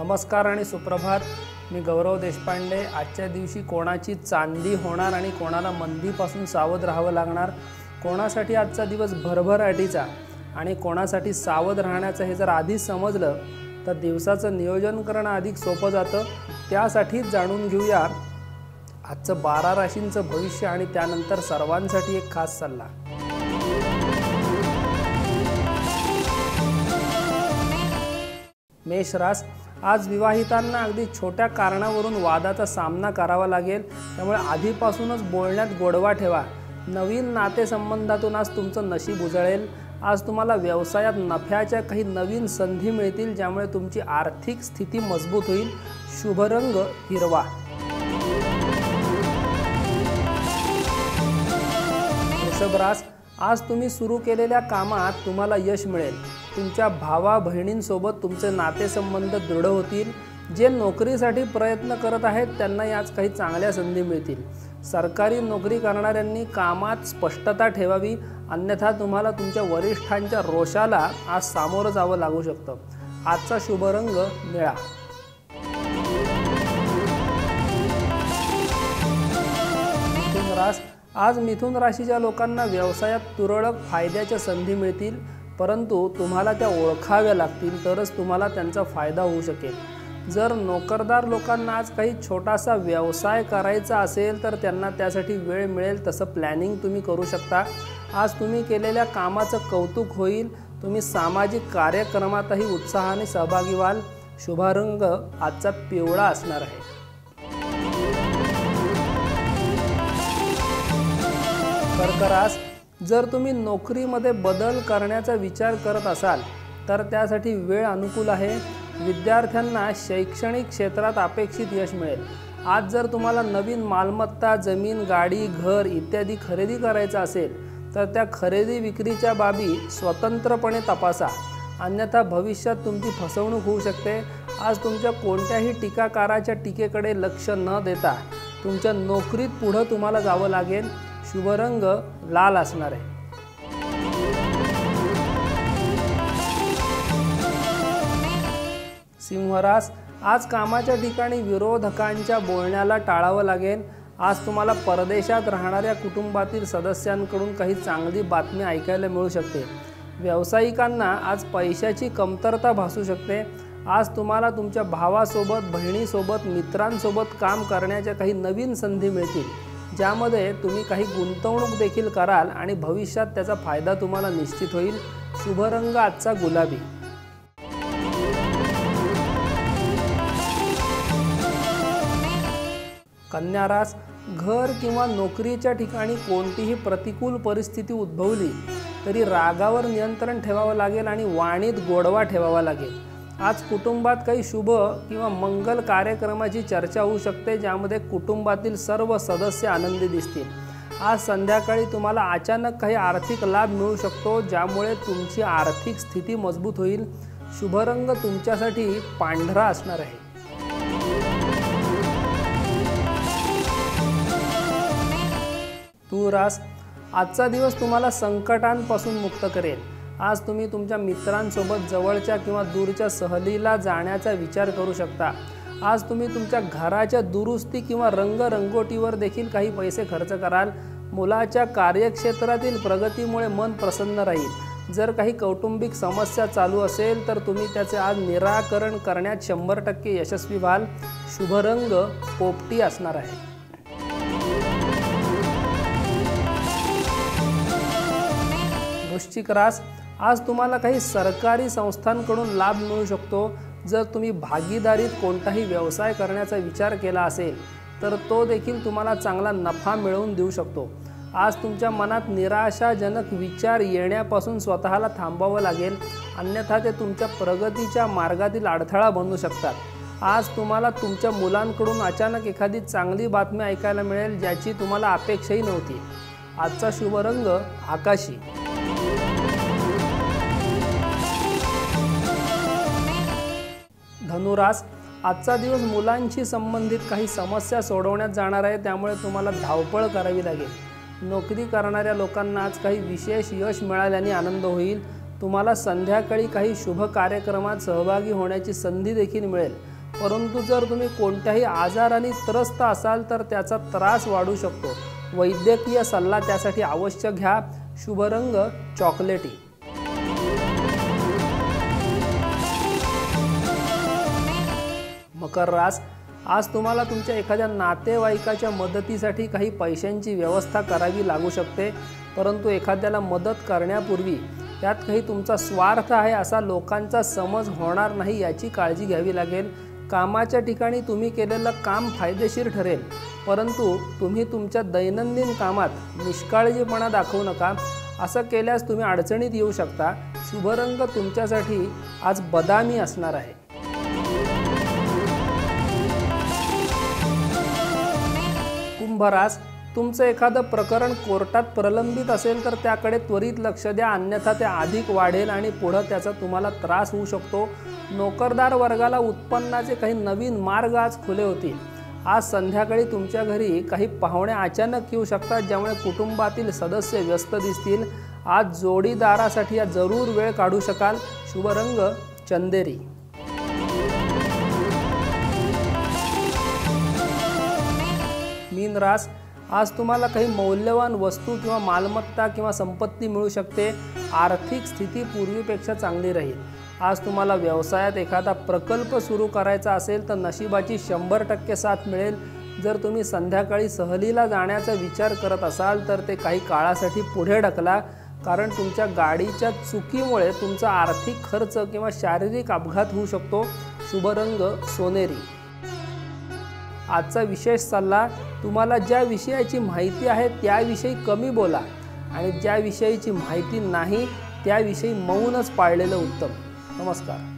नमस्कार आणि सुप्रभात। मी गौरव देशपांडे। आजच्या दिवशी कोणाची चांदी होणार आणि कोणाला मंदीपासून सावध राहावं लागणार, कोणासाठी आजचा दिवस भरभराटीचा आणि कोणासाठी सावध राहण्याचं हे जर आधीच समजलं तर दिवसाचं नियोजन करणं अधिक सोपं जातं। त्यासाठीच जाणून घेऊया आजचं 12 राशींचं भविष्य आणि त्यानंतर सर्वांसाठी एक खास सल्ला। मेष रास, आज विवाहितांना अगदी छोट्या कारणावरून वादाचा सामना करावा लागेल, त्यामुळे आधीपासूनच बोलण्यात गोडवा ठेवा। नवीन नातेसंबंधातून आज तुमचं नशीब उजळेल। आज तुम्हाला व्यवसायात नफ्याच्या काही नवीन संधी मिळतील, ज्यामुळे तुमची आर्थिक स्थिती मजबूत होईल। शुभ रंग हिरवा। वृषभ रास, आज तुम्ही सुरू केलेल्या कामात तुम्हाला यश मिळेल। तुमच्या भावा बहिणींसोबत तुमचे नातेसंबंध दृढ होतील। जे नोकरीसाठी प्रयत्न करत आहेत त्यांना आज काही चांगल्या संधी मिळतील। सरकारी नोकरी करणाऱ्यांनी कामात स्पष्टता ठेवावी, अन्यथा तुम्हाला तुमच्या वरिष्ठांच्या रोषाला आज सामोरं जावं लागू शकतं। आजचा शुभ रंग निळा। मिथुन रास, आज मिथुन राशीच्या लोकांना व्यवसायात तुरळक फायद्याच्या संधी मिळतील, परंतु तुम्हाला त्या ओळखाव्या लागतील, तरच तुम्हाला त्यांचा फायदा होऊ शकेल। जर नोकरदार लोकांना आज काही छोटासा व्यवसाय करायचा असेल तर त्यांना त्यासाठी वेळ मिळेल तसं प्लॅनिंग तुम्ही करू शकता। आज तुम्ही केलेल्या कामाचं कौतुक होईल। तुम्ही सामाजिक कार्यक्रमातही उत्साहाने सहभागी व्हाल। शुभ रंग आजचा पिवळा असणार आहे। कर्क रास, जर तुम्ही नोकरीमध्ये बदल करण्याचा विचार करत असाल तर त्यासाठी वेळ अनुकूल आहे। विद्यार्थ्यांना शैक्षणिक क्षेत्रात अपेक्षित यश मिळेल। आज जर तुम्हाला नवीन मालमत्ता, जमीन, गाडी, घर इत्यादी खरेदी करायचं असेल तर त्या खरेदी विक्रीच्या बाबी स्वतंत्रपणे तपासा, अन्यथा भविष्यात तुमची फसवणूक होऊ शकते। आज तुमच्या कोणत्याही टीकाकाराच्या टीकेकडे लक्ष न देता तुमच्या नोकरीत पुढे तुम्हाला जावं लागेल। शुभ रंग लाल असणार आहे। सिंह रास, आज कामाच्या ठिकाणी विरोधकांच्या बोलण्याला टाळावं लागेल। आज तुम्हाला परदेशात राहणाऱ्या कुटुंबातील सदस्यांकडून काही चांगली बातमी ऐकायला मिळू शकते। व्यावसायिकांना आज पैशाची कमतरता भासू शकते। आज तुम्हाला तुमच्या भावासोबत, बहिणीसोबत, मित्रांसोबत काम करण्याच्या काही नवीन संधी मिळतील, ज्यामध्ये तुम्ही काही गुंतवणूक देखील कराल आणि भविष्यात त्याचा फायदा तुम्हाला निश्चित होईल। शुभ रंग आजचा गुलाबी। कन्या रास, घर किंवा नोकरीच्या ठिकाणी कोणतीही प्रतिकूल परिस्थिती उद्भवली तरी रागावर नियंत्रण ठेवावं लागेल आणि वाणीत गोडवा ठेवावा लागेल। आज कुटुंबात काही शुभ किंवा मंगल कार्यक्रमाची चर्चा होऊ शकते, ज्यामध्ये कुटुंबातील सर्व सदस्य आनंदी दिसतील। आज संध्याकाळी तुम्हाला अचानक काही आर्थिक लाभ मिळू शकतो, ज्यामुळे तुमची आर्थिक स्थिती मजबूत होईल। शुभ रंग तुमच्यासाठी पांढरा असणार आहे। तुळ रास, आजचा दिवस तुम्हाला संकटांपासून मुक्त करेल। आज तुम्ही तुमच्या मित्रांसोबत जवळच्या किंवा दूरच्या सहलीला जाण्याचा विचार करू शकता। आज तुम्ही तुमच्या घराच्या दुरुस्ती किंवा रंगरंगोटीवर देखील काही पैसे खर्च कराल। मुलाच्या कार्यक्षेत्रातील प्रगतीमुळे मन प्रसन्न राहील। जर काही कौटुंबिक समस्या चालू असेल तर तुम्ही त्याचे आज निराकरण करण्यात 100% यशस्वी व्हाल। शुभ रंग पोपटी असणार आहे। वृश्चिक रास, आज तुम्हाला काही सरकारी संस्थांकडून लाभ मिळू शकतो। जर तुम्ही भागीदारीत कोणताही व्यवसाय करण्याचा विचार केला असेल तर तो देखील तुम्हाला चांगला नफा मिळवून देऊ शकतो। आज तुमच्या मनात निराशाजनक विचार येण्यापासून स्वतःला थांबावं लागेल, अन्यथा ते तुमच्या प्रगतीच्या मार्गातील अडथळा बनू शकतात। आज तुम्हाला तुमच्या मुलांकडून अचानक एखादी चांगली बातमी ऐकायला मिळेल, ज्याची तुम्हाला अपेक्षाही नव्हती। आजचा शुभ रंग आकाशी। धनुरास, आजचा दिवस मुलांशी संबंधित काही समस्या सोडवण्यात जाणार आहे, त्यामुळे तुम्हाला धावपळ करावी लागेल। नोकरी करणाऱ्या लोकांना आज काही विशेष यश मिळाल्याने आनंद होईल। तुम्हाला संध्याकाळी काही शुभ कार्यक्रमात सहभागी होण्याची संधी देखील मिळेल। परंतु जर तुम्ही कोणत्याही आजाराने त्रस्त असाल तर त्याचा त्रास वाढू शकतो. वैद्यकीय सल्ला त्यासाठी अवश्य घ्या. शुभ रंग चॉकलेटी. मकर रास, आज तुम्हाला तुमच्या एखाद्या नातेवाईकाच्या मदतीसाठी काही पैशांची व्यवस्था करावी लागू शकते, परंतु एखाद्याला मदत करण्यापूर्वी त्यात काही तुमचा स्वार्थ आहे असा लोकांचा समज होणार नाही याची काळजी घ्यावी लागेल. कामाच्या ठिकाणी तुम्ही केलेलं काम फायदेशीर ठरेल, परंतु तुम्ही तुमच्या दैनंदिन कामात निष्काळजीपणा दाखवू नका. असं केल्यास तुम्ही अडचणीत येऊ शकता. शुभ रंग तुमच्यासाठी आज बदामी असणार आहे. कुंभ रास, तुमचं एखादं प्रकरण कोर्टात प्रलंबित असेल तर त्याकडे त्वरित लक्ष द्या, अन्यथा ते अधिक वाढेल आणि पुढं त्याचा तुम्हाला त्रास होऊ शकतो. नोकरदार वर्गाला उत्पन्नाचे काही नवीन मार्ग आज खुले होतील. आज संध्याकाळी तुमच्या घरी काही पाहुणे अचानक येऊ शकतात, ज्यामुळे कुटुंबातील सदस्य व्यस्त दिसतील. आज जोडीदारासाठी या जरूर वेळ काढू शकाल. शुभ रंग चंदेरी. मीन रास, आज तुम्हाला काही मौल्यवान वस्तू किंवा मालमत्ता किंवा संपत्ती मिळू शकते. आर्थिक स्थिती पूर्वीपेक्षा चांगली राहील. आज तुम्हाला व्यवसायात एखादा प्रकल्प सुरू करायचा असेल तर नशिबाची 100% साथ मिळेल. जर तुम्ही संध्याकाळी सहलीला जाण्याचा विचार करत असाल तर ते काही काळासाठी पुढे ढकला, कारण तुमच्या गाडीच्या चुकीमुळे तुमचा आर्थिक खर्च किंवा शारीरिक अपघात होऊ शकतो. शुभ रंग सोनेरी. आजचा विशेष सल्ला, तुम्हाला ज्या विषयाची माहिती आहे त्याविषयी कमी बोला आणि ज्या विषयाची माहिती नाही त्याविषयी मौनच पाळलेलं उत्तम. नमस्कार.